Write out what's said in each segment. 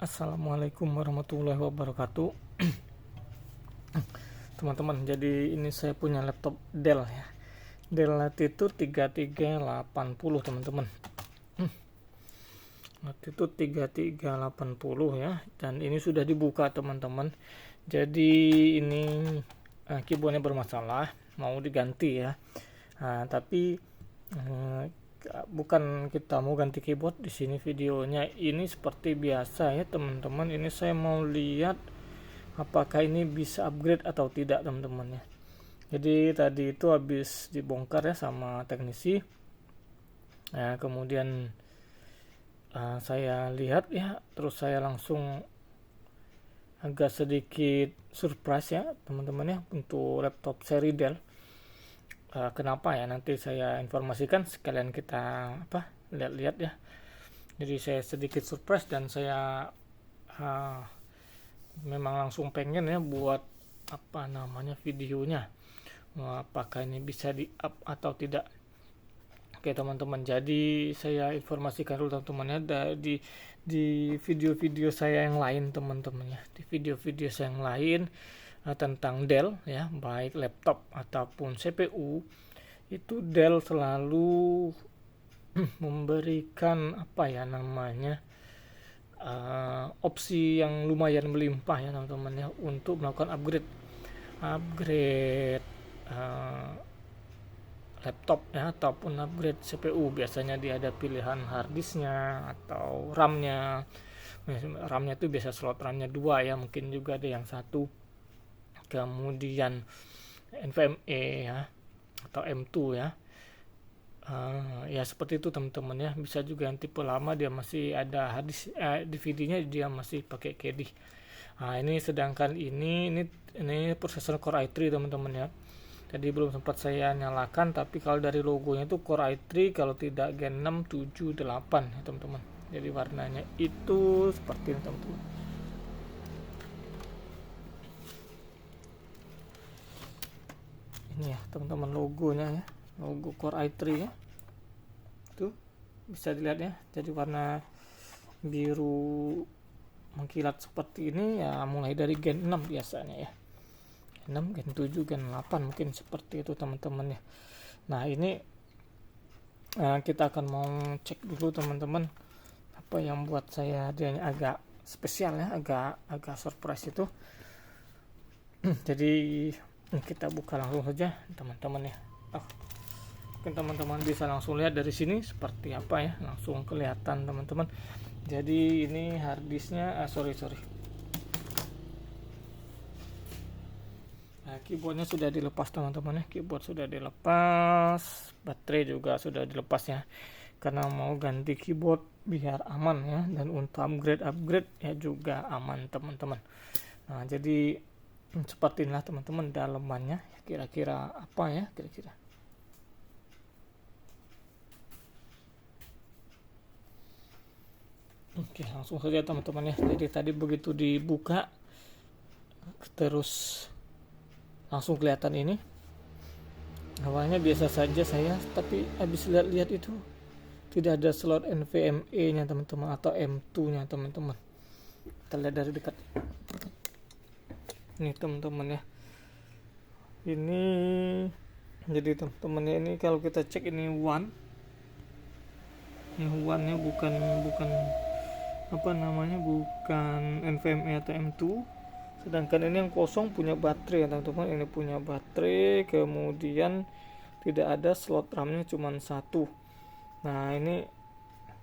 Assalamualaikum warahmatullahi wabarakatuh. Teman-teman, jadi ini saya punya laptop Dell ya. Dell Latitude 3380 teman-teman. Latitude 3380 ya. Dan ini sudah dibuka teman-teman. Jadi ini keyboardnya bermasalah, mau diganti ya. Tapi bukan kita mau ganti keyboard di sini videonya. Ini seperti biasa ya teman-teman. Ini saya mau lihat apakah ini bisa upgrade atau tidak teman-teman ya. Jadi tadi itu habis dibongkar ya sama teknisi. Kemudian saya lihat ya, terus saya langsung agak sedikit surprise ya teman-teman ya untuk laptop seri Dell. Kenapa ya, nanti saya informasikan, sekalian kita lihat-lihat ya. Jadi saya sedikit surprise dan saya memang langsung pengen ya buat videonya, apakah ini bisa di up atau tidak. Oke teman-teman, jadi saya informasikan dulu teman-teman ya, di video-video saya yang lain teman-teman ya, di video-video saya yang lain tentang Dell ya, baik laptop ataupun CPU, itu Dell selalu memberikan opsi yang lumayan melimpah ya teman-teman ya, untuk melakukan upgrade laptop ya, ataupun upgrade CPU. Biasanya dia ada pilihan harddisknya atau RAM-nya. RAM-nya itu biasa slot RAM-nya 2 ya, mungkin juga ada yang satu. Kemudian NVMe ya, atau M2 ya. Ya seperti itu teman-teman ya. Bisa juga yang tipe lama dia masih ada harddisk, DVD-nya dia masih pakai KD. Ini sedangkan ini prosesor Core i3 teman-teman ya. Tadi belum sempat saya nyalakan, tapi kalau dari logonya itu Core i3, kalau tidak Gen 6 7 8 ya teman-teman. Jadi warnanya itu seperti ini teman-teman. Ini ya teman-teman logonya ya, logo Core i3 ya. Tuh bisa dilihat ya. Jadi warna biru mengkilat seperti ini ya, mulai dari Gen 6 biasanya ya. 6, Gen 7, Gen 8 mungkin seperti itu teman-teman ya. Nah ini kita akan mau cek dulu teman-teman, apa yang buat saya dia agak spesial ya, agak surprise itu. Jadi kita buka langsung saja teman-teman ya. Mungkin teman-teman bisa langsung lihat dari sini seperti apa ya, langsung kelihatan teman-teman. Jadi ini harddisknya, keyboardnya sudah dilepas teman-teman ya, keyboard sudah dilepas, baterai juga sudah dilepas ya, karena mau ganti keyboard biar aman ya, dan untuk upgrade ya juga aman teman-teman. Nah jadi seperti inilah teman-teman dalamannya, kira-kira apa ya kira-kira. Oke, langsung saja teman-teman ya. Jadi tadi begitu dibuka terus langsung kelihatan ini. Awalnya biasa saja saya, tapi habis lihat-lihat itu tidak ada slot NVMe nya teman-teman, atau M2 nya teman-teman. Kita lihat dari dekat ini teman-teman ya. Ini jadi teman-teman ya, ini kalau kita cek ini one nya bukan bukan NVMe atau M2. Sedangkan ini yang kosong punya baterai ya teman-teman. Ini punya baterai, kemudian tidak ada slot RAM-nya, cuma satu. Nah ini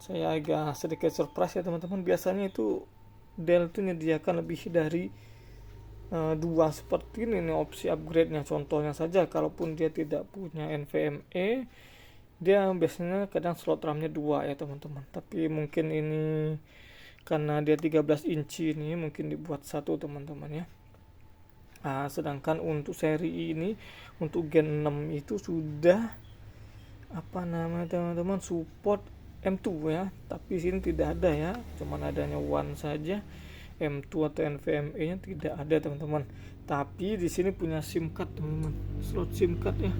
saya agak sedikit surprise ya teman-teman. Biasanya itu Dell itu menyediakan lebih dari dua seperti ini opsi upgrade-nya. Contohnya saja, kalaupun dia tidak punya NVMe, dia biasanya kadang slot RAM-nya 2 ya teman-teman. Tapi mungkin ini karena dia 13 inci ini mungkin dibuat satu teman-teman ya. Sedangkan untuk seri ini, untuk Gen 6 itu sudah teman-teman, support M2 ya, tapi sini tidak ada ya, cuman adanya one saja. M2 atau NVMe nya tidak ada teman-teman. Tapi di sini punya SIM card teman-teman, slot SIM card ya.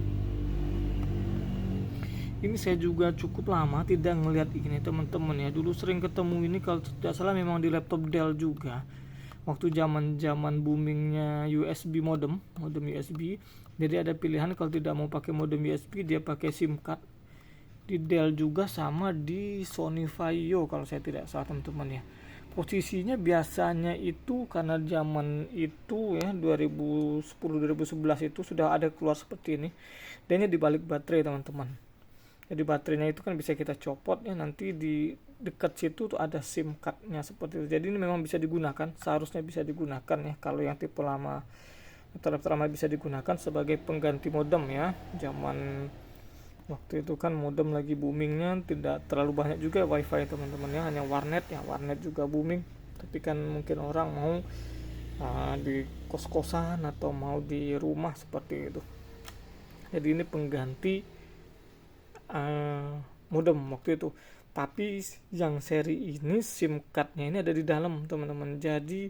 Ini saya juga cukup lama tidak ngelihat ini teman-teman ya. Dulu sering ketemu ini kalau tidak salah memang di laptop Dell juga. Waktu zaman boomingnya USB modem USB. Jadi ada pilihan kalau tidak mau pakai modem USB dia pakai SIM card. Di Dell juga sama di Sony Vaio kalau saya tidak salah teman-teman ya. Posisinya biasanya itu karena zaman itu ya 2010-2011 itu sudah ada keluar seperti ini. Dan ini dibalik baterai teman-teman. Jadi baterainya itu kan bisa kita copot ya, nanti di dekat situ tuh ada SIM cardnya seperti itu. Jadi ini memang bisa digunakan, seharusnya bisa digunakan ya kalau yang tipe lama atau laptop lama bisa digunakan sebagai pengganti modem ya. Zaman waktu itu kan modem lagi boomingnya, tidak terlalu banyak juga wifi teman-teman ya, hanya warnet ya, warnet juga booming. Tapi kan mungkin orang mau di kos-kosan atau mau di rumah seperti itu. Jadi ini pengganti modem waktu itu. Tapi yang seri ini SIM cardnya ini ada di dalam teman-teman. Jadi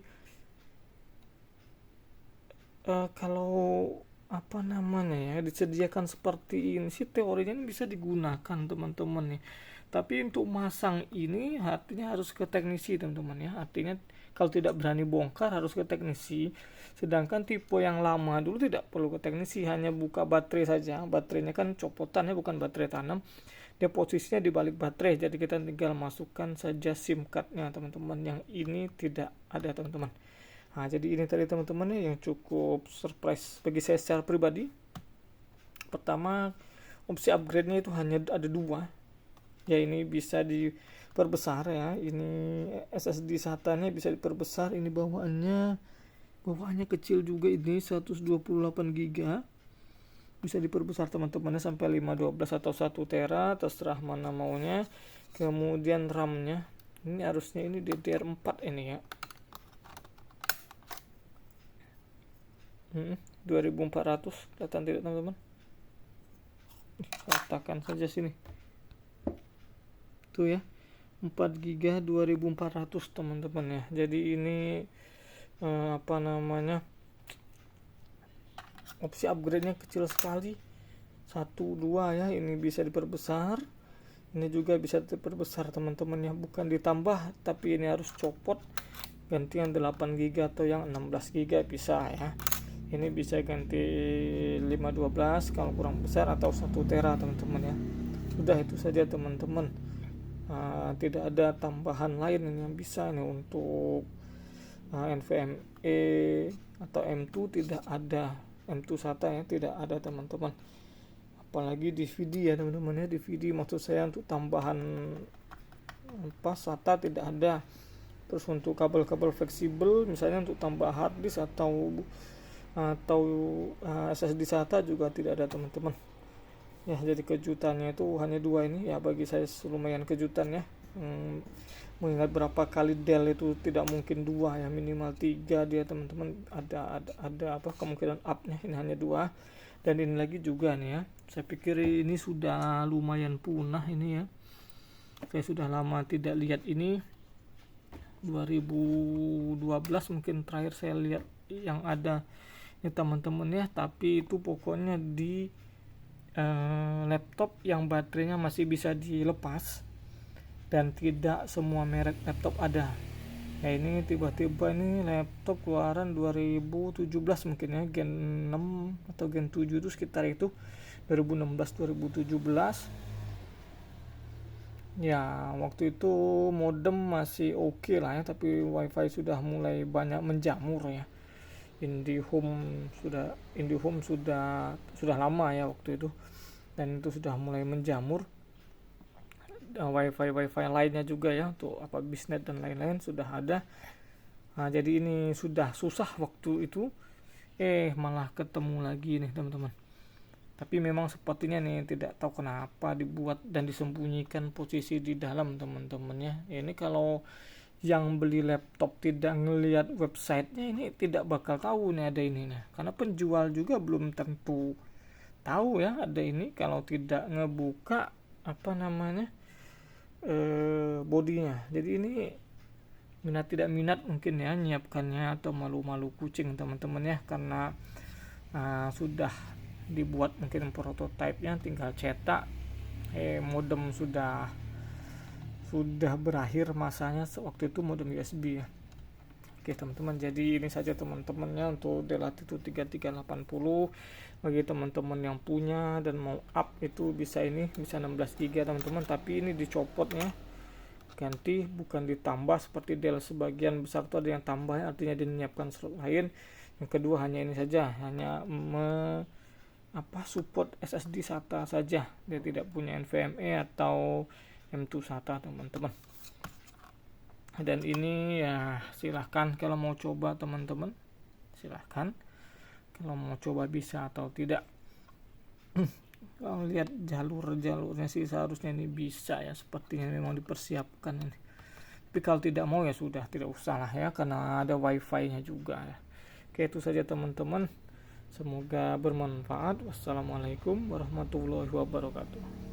kalau apa namanya ya disediakan seperti ini sih teorinya ini bisa digunakan teman-teman nih. Tapi untuk masang ini artinya harus ke teknisi teman-teman ya. Artinya kalau tidak berani bongkar harus ke teknisi. Sedangkan tipe yang lama dulu tidak perlu ke teknisi, hanya buka baterai saja. Baterainya kan copotan ya, bukan baterai tanam. Dia posisinya di balik baterai, jadi kita tinggal masukkan saja SIM cardnya teman-teman. Yang ini tidak ada teman-teman. Nah, jadi ini tadi teman-teman yang cukup surprise bagi saya secara pribadi. Pertama, opsi upgrade-nya itu hanya ada 2. Ya ini bisa diperbesar ya. Ini SSD SATA-nya bisa diperbesar. Ini bawaannya kecil juga, ini 128 GB. Bisa diperbesar teman-temannya sampai 512 atau 1 tera, terserah mana maunya. Kemudian RAM-nya ini harusnya ini DDR4 ini ya. 2400 kelihatan tidak teman-teman? Katakan saja sini. Tuh ya. 4 GB 2400 teman-teman ya. Jadi ini opsi upgrade-nya kecil sekali. 1-2 ya, ini bisa diperbesar. Ini juga bisa diperbesar teman-teman ya, bukan ditambah tapi ini harus copot. Ganti yang 8 GB atau yang 16 GB bisa ya. Ini bisa ganti 512 kalau kurang besar atau 1 tera teman-teman ya. Sudah itu saja teman-teman. Tidak ada tambahan lain yang bisa nih untuk NVMe atau M2 tidak ada. M2 SATA ya tidak ada teman-teman. Apalagi DVD ya teman-teman ya, DVD maksud saya untuk tambahan SATA tidak ada. Terus untuk kabel-kabel fleksibel misalnya untuk tambah hard disk atau SSD SATA juga tidak ada teman-teman. Ya, jadi kejutannya itu hanya 2 ini ya, bagi saya lumayan kejutan ya. Mengingat berapa kali Dell itu tidak mungkin 2 ya, minimal 3 dia teman-teman. Ada kemungkinan up-nya, ini hanya 2. Dan ini lagi juga nih ya, saya pikir ini sudah lumayan punah ini ya. Saya sudah lama tidak lihat ini. 2012 mungkin terakhir saya lihat yang ada ini teman-teman ya. Tapi itu pokoknya di laptop yang baterainya masih bisa dilepas dan tidak semua merek laptop ada. Ya ini tiba-tiba ini laptop keluaran 2017 mungkin ya, Gen 6 atau Gen 7 itu sekitar itu, 2016-2017. Ya waktu itu modem masih oke lah ya, tapi wifi sudah mulai banyak menjamur ya. IndiHome sudah lama ya waktu itu, dan itu sudah mulai menjamur. Wifi lainnya juga ya untuk bisnet dan lain-lain sudah ada. Nah, jadi ini sudah susah waktu itu, malah ketemu lagi nih teman-teman. Tapi memang sepertinya nih tidak tahu kenapa dibuat dan disembunyikan posisi di dalam teman-teman ya. Ini kalau yang beli laptop tidak ngelihat websitenya ini tidak bakal tahu nih ada ini nih, karena penjual juga belum tentu tahu ya ada ini kalau tidak ngebuka bodinya. Jadi ini minat tidak minat mungkin ya nyiapkannya, atau malu-malu kucing teman-teman ya, karena sudah dibuat mungkin prototipenya tinggal cetak modem sudah berakhir masanya waktu itu modem USB ya. Oke teman-teman, jadi ini saja teman-temannya untuk Latitude 3380. Bagi teman-teman yang punya dan mau up itu bisa 16 GB teman-teman, tapi ini dicopotnya, ganti bukan ditambah seperti Dell. Sebagian besar tuh ada yang tambah, artinya dinyiapkan slot lain. Yang kedua hanya ini saja, hanya support SSD SATA saja, dia tidak punya NVMe atau M2 SATA teman-teman. Dan ini ya silahkan kalau mau coba teman-teman, silahkan kalau mau coba bisa atau tidak. Kalau lihat jalurnya sih seharusnya ini bisa ya, sepertinya memang dipersiapkan ini. Tapi kalau tidak mau ya sudah, tidak usah lah ya, karena ada wifi nya juga ya. Oke, itu saja teman-teman, semoga bermanfaat. Wassalamualaikum warahmatullahi wabarakatuh.